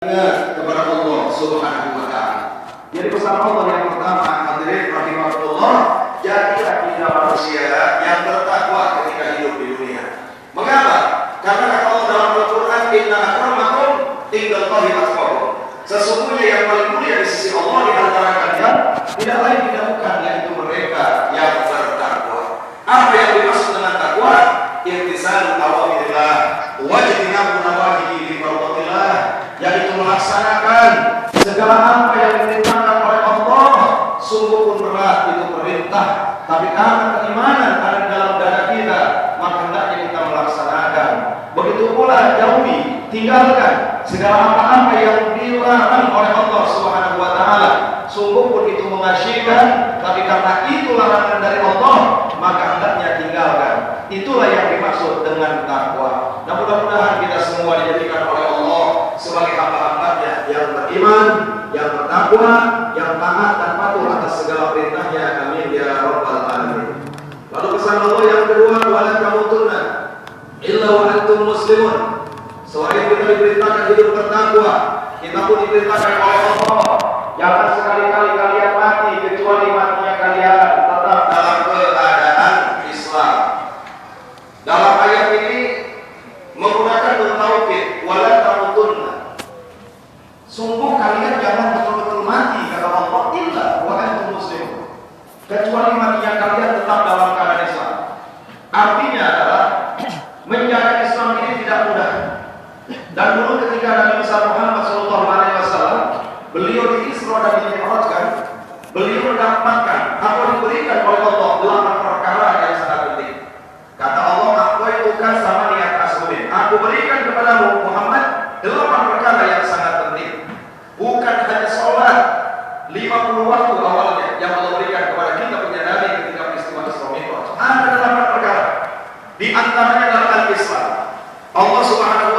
kepada Allah Subhanahu wa taala. Jadi pesan Allah yang pertama, hadirin rahimahullah, jadilah kita manusia yang bertakwa ketika hidup di dunia. Mengapa? Karena kata Allah dalam Al-Qur'an, inna akramakum indallahi atqakum. Sesungguhnya yang paling mulia di sisi Allah di antara kalian tidak lain tidak bukan yaitu mereka yang bertakwa. Apa yang dimaksud dengan takwa? Imtisalul awamirillah wa ijtinabu nawahihi li mardatillah, yaitu melaksanakan segala apa yang diperintahkan oleh Allah. Sungguh pun berat itu perintah, tapi karena keimanan ada di dalam dada kita, maka hendaknya kita melaksanakan. Begitu pula jauhi, tinggalkan segala apa-apa yang dilarang oleh Allah Subhanahu wa taala. Sungguh pun itu mengasyikkan, tapi karena itu larangan dari Allah, maka hendaknya tinggalkan. Itulah yang dimaksud dengan takwa. Nah, mudah-mudahan kita semua dijadikan oleh Allah sebagai hamba-hambanya yang beriman, yang bertakwa, yang taat dan patuh atas segala perintahnya. Amin ya rabbal alamin. Lalu pesan Allah yang kedua, wala tamutunna illa wa antum muslimun. Selain kita diperintahkan hidup bertakwa, kita pun diperintahkan oleh Allah, jangan sekali-kali kalian mati kecuali matinya kalian tetap dalam keadaan Islam. Dalam ayat ini menggunakan tauhid, wala tamutunna. Sungguh kalian jangan betul-betul mati kata Allah, illa wa antum muslimun, kecuali matinya kalian tetap dalam keadaan Islam. Artinya adalah menjaga Islam ini tidak mudah. Dan dulu ketika Nabi Muhammad SAW beliau di Isra dan di Mi'rajkan, beliau mendapatkan atau diberikan oleh Allah 8 perkara yang sangat penting. Kata Allah, aku itu kan sama di atas bumi. Aku berikan kepadamu Muhammad 8 perkara yang sangat penting. Bukan hanya sholat 50 waktu awalnya yang Allah berikan kepada kita punya Nabi ketika peristiwa Isra Mi'raj. Ada 8 perkara. Di antaranya adalah Al-Islam. Allah Subhanahu